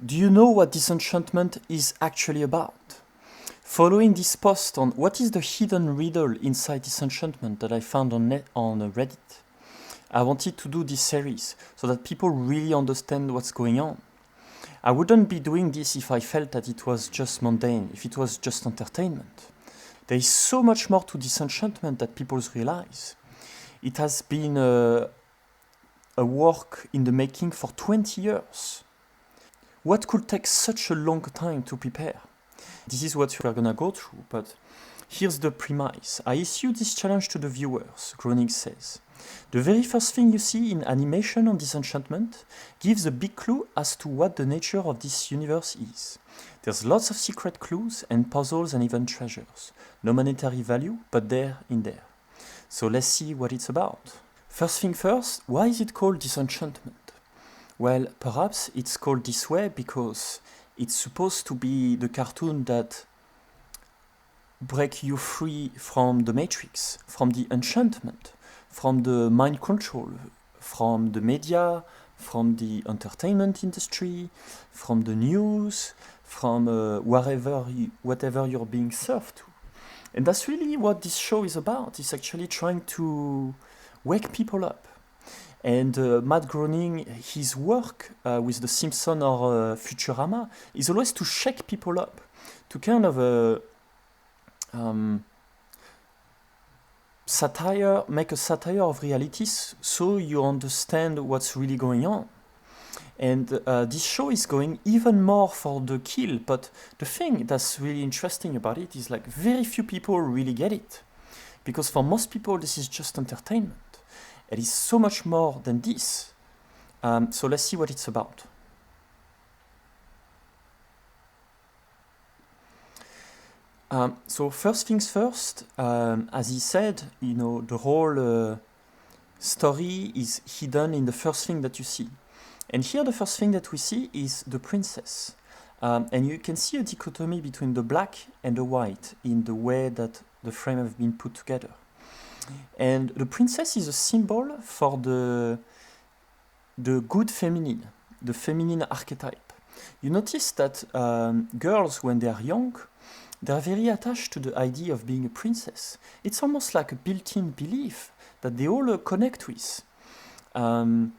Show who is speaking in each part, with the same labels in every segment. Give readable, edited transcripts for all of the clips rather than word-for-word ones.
Speaker 1: Do you know what Disenchantment is actually about? Following this post on what is the hidden riddle inside Disenchantment that I found on Reddit, I wanted to do this series so that people really understand what's going on. I wouldn't be doing this if I felt that it was just mundane, if it was just entertainment. There is so much more to Disenchantment that people realize. It has been a work in the making for 20 years. What could take such a long time to prepare? This is what we're gonna go through, but here's the premise. I issue this challenge to the viewers, Groening says. The very first thing you see in animation on Disenchantment gives a big clue as to what the nature of this universe is. There's lots of secret clues and puzzles and even treasures. No monetary value, but they're in there. So let's see what it's about. First thing first, why is it called Disenchantment? Well, perhaps it's called this way because it's supposed to be the cartoon that breaks you free from the matrix, from the enchantment, from the mind control, from the media, from the entertainment industry, from the news, from whatever you're being served to. And that's really what this show is about. It's actually trying to wake people up. And Matt Groening, his work with The Simpsons or Futurama is always to shake people up, to kind of make a satire of realities so you understand what's really going on. And this show is going even more for the kill, but the thing that's really interesting about it is like very few people really get it. Because for most people this is just entertainment. It is so much more than this. So let's see what it's about. So first things first, as he said, the whole story is hidden in the first thing that you see. And here the first thing that we see is the princess. And you can see a dichotomy between the black and the white in the way that the frame have been put together. And the princess is a symbol for the good feminine, the feminine archetype. You notice that girls, when they are young, they're very attached to the idea of being a princess. It's almost like a built-in belief that they all connect with. And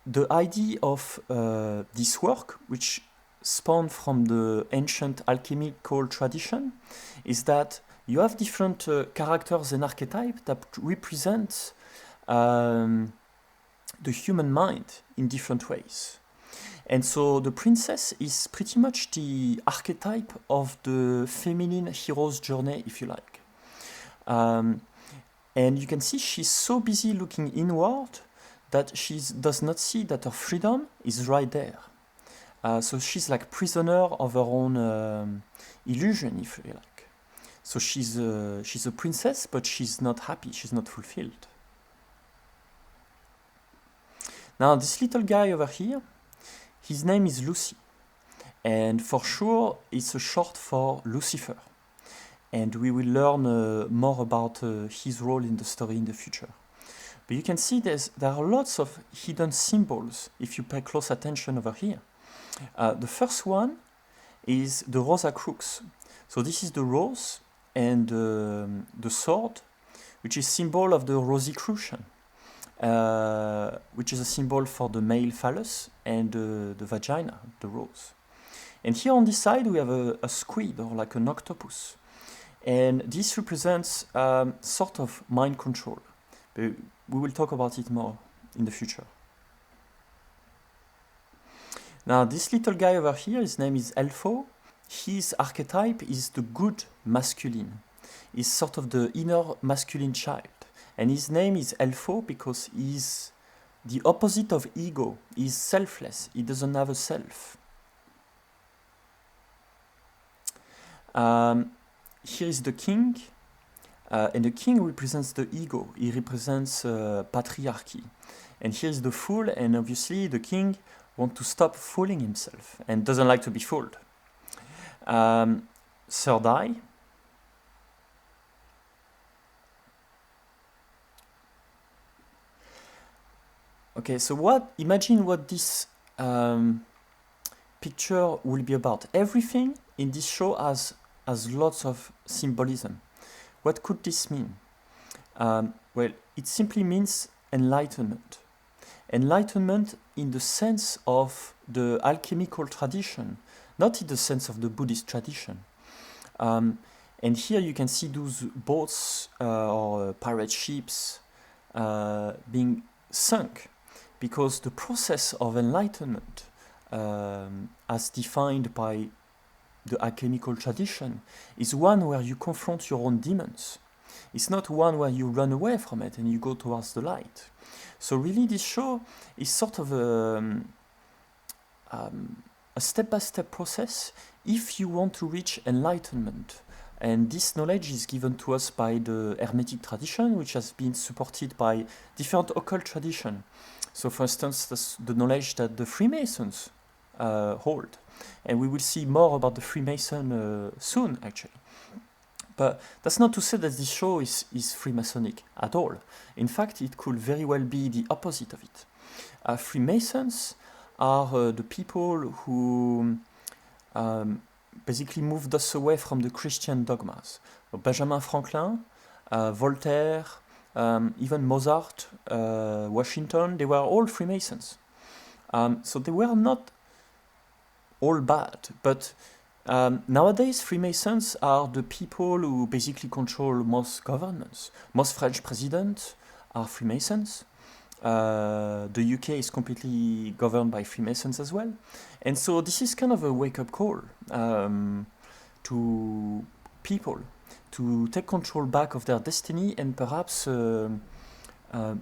Speaker 1: the idea of this work, which spawned from the ancient alchemical tradition, is that you have different characters and archetypes that represent the human mind in different ways. And so the princess is pretty much the archetype of the feminine hero's journey, if you like. And you can see she's so busy looking inward that she does not see that her freedom is right there. So she's like prisoner of her own illusion, if you like. So she's a princess, but she's not happy, she's not fulfilled. Now this little guy over here, his name is Lucy. And for sure, it's a short for Lucifer. And we will learn more about his role in the story in the future. But you can see there are lots of hidden symbols if you pay close attention over here. The first one is the Rosicrucian. So this is the rose and the sword, which is symbol of the Rosicrucian, which is a symbol for the male phallus and the vagina, the rose. And here on this side we have a squid, or like an octopus. And this represents sort of mind control. But we will talk about it more in the future. Now this little guy over here, his name is Elfo. His archetype is the good masculine. He's sort of the inner masculine child. And his name is Elfo because he's the opposite of ego. He's selfless. He doesn't have a self. Here is the king. And the king represents the ego. He represents patriarchy. And here is the fool. And obviously the king wants to stop fooling himself and doesn't like to be fooled. Third eye. Okay, so imagine what this picture will be about. Everything in this show has lots of symbolism. What could this mean? Well, it simply means enlightenment. Enlightenment in the sense of the alchemical tradition, not in the sense of the Buddhist tradition. And here you can see those boats or pirate ships being sunk, because the process of enlightenment, as defined by the alchemical tradition, is one where you confront your own demons. It's not one where you run away from it and you go towards the light. So really this show is sort of a step-by-step process if you want to reach enlightenment. And this knowledge is given to us by the Hermetic tradition, which has been supported by different occult traditions. So for instance, that's the knowledge that the Freemasons hold. And we will see more about the Freemason soon, actually. But that's not to say that this show is Freemasonic at all. In fact, it could very well be the opposite of it. Freemasons are the people who basically moved us away from the Christian dogmas. Benjamin Franklin, Voltaire, even Mozart, Washington, they were all Freemasons. So they were not all bad, but nowadays Freemasons are the people who basically control most governments. Most French presidents are Freemasons. The UK is completely governed by Freemasons as well. And so this is kind of a wake-up call to people to take control back of their destiny and perhaps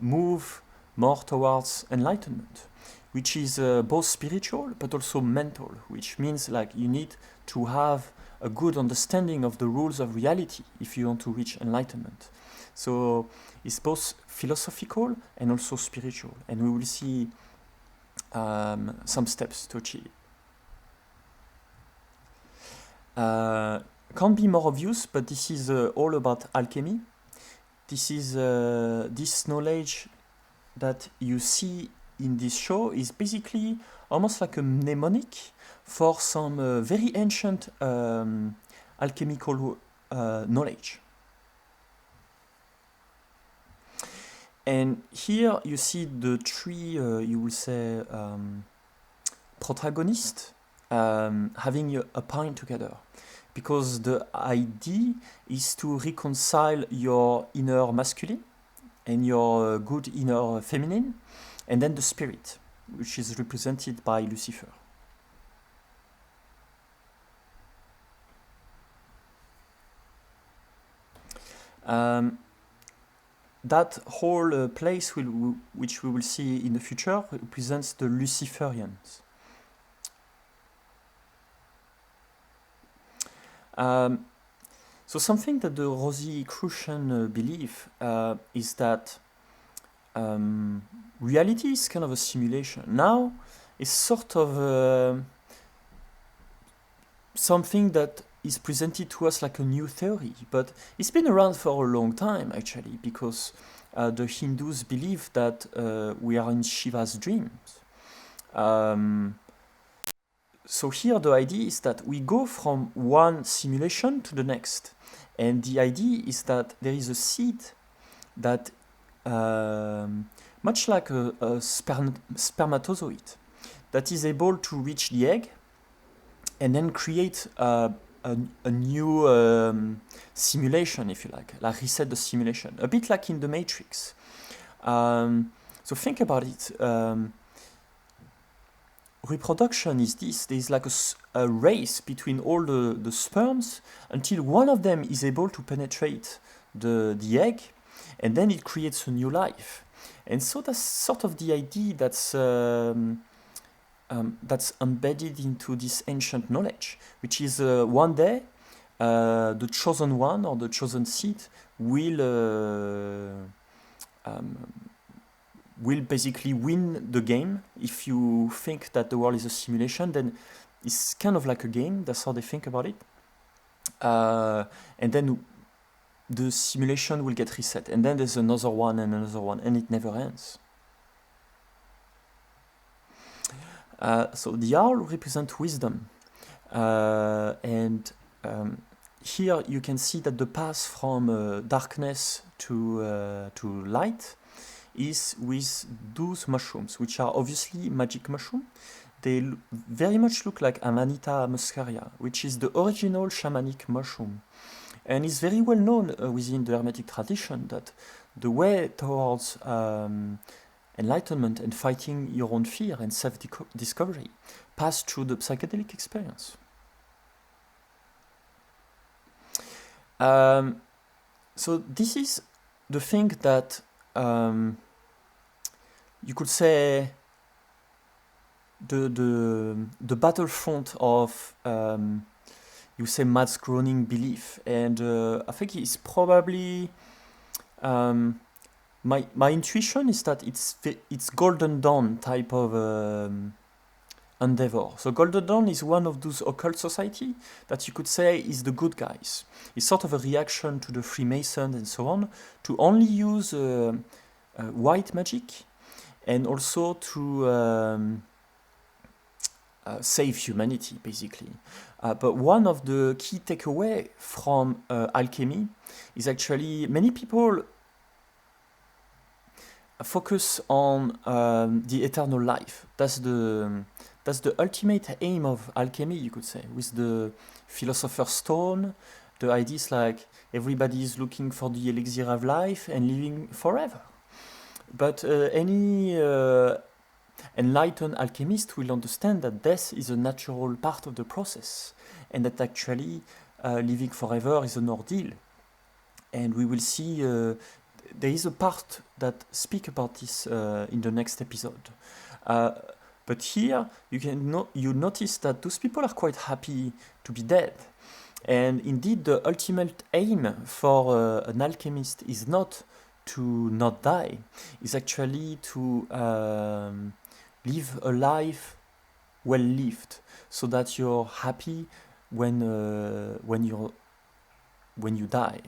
Speaker 1: move more towards enlightenment, which is both spiritual but also mental, which means like you need to have a good understanding of the rules of reality if you want to reach enlightenment. So it's both philosophical and also spiritual, and we will see some steps to achieve it. Can't be more obvious, but this is all about alchemy. This is this knowledge that you see in this show is basically almost like a mnemonic for some very ancient alchemical knowledge. And here you see the three, you will say, protagonists having a pint together. Because the idea is to reconcile your inner masculine and your good inner feminine, and then the spirit, which is represented by Lucifer. That whole place which we will see in the future represents the Luciferians. So something that the Rosicrucian believe is that reality is kind of a simulation. Now it's sort of something that is presented to us like a new theory, but it's been around for a long time actually, because the Hindus believe that we are in Shiva's dreams. So here the idea is that we go from one simulation to the next, and the idea is that there is a seed that, much like a spermatozoid, that is able to reach the egg and then create a new simulation, if you like reset the simulation, a bit like in the Matrix. So think about it. Reproduction is this. There is like a race between all the sperms until one of them is able to penetrate the egg, and then it creates a new life. And so that's sort of the idea that's embedded into this ancient knowledge, which is one day the chosen one or the chosen seed will basically win the game. If you think that the world is a simulation, then it's kind of like a game. That's how they think about it. And then the simulation will get reset. And then there's another one, and it never ends. So the owl represents wisdom, and here you can see that the path from darkness to light is with those mushrooms, which are obviously magic mushrooms. They very much look like Amanita muscaria, which is the original shamanic mushroom. And it's very well known within the Hermetic tradition that the way towards enlightenment and fighting your own fear and self-discovery pass through the psychedelic experience. So this is the thing that you could say the battlefront of you say Mads Groening belief, and I think it's probably my intuition is that it's Golden Dawn type of endeavor. So Golden Dawn is one of those occult society that you could say is the good guys. It's sort of a reaction to the Freemasons and so on to only use white magic and also to save humanity, basically. But one of the key takeaway from alchemy is actually many people focus on the eternal life. That's the ultimate aim of alchemy, you could say, with the philosopher's stone. The idea is like everybody is looking for the elixir of life and living forever. But any enlightened alchemist will understand that death is a natural part of the process, and that actually living forever is an ordeal. And we will see there is a part that speak about this in the next episode. But here you notice that those people are quite happy to be dead. And indeed, the ultimate aim for an alchemist is not to not die, is actually to live a life well lived, so that you're happy when you die,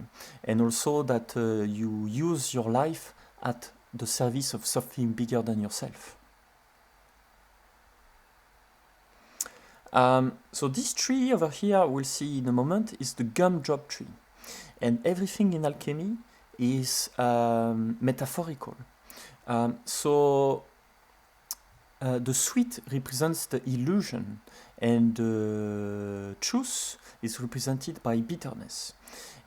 Speaker 1: and also that you use your life at the service of something bigger than yourself. So this tree over here, we'll see in a moment, is the gumdrop tree. And everything in alchemy is metaphorical. So the sweet represents the illusion, and the truth is represented by bitterness.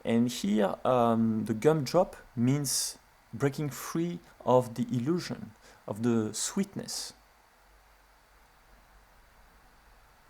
Speaker 1: And here the gumdrop means breaking free of the illusion, of the sweetness.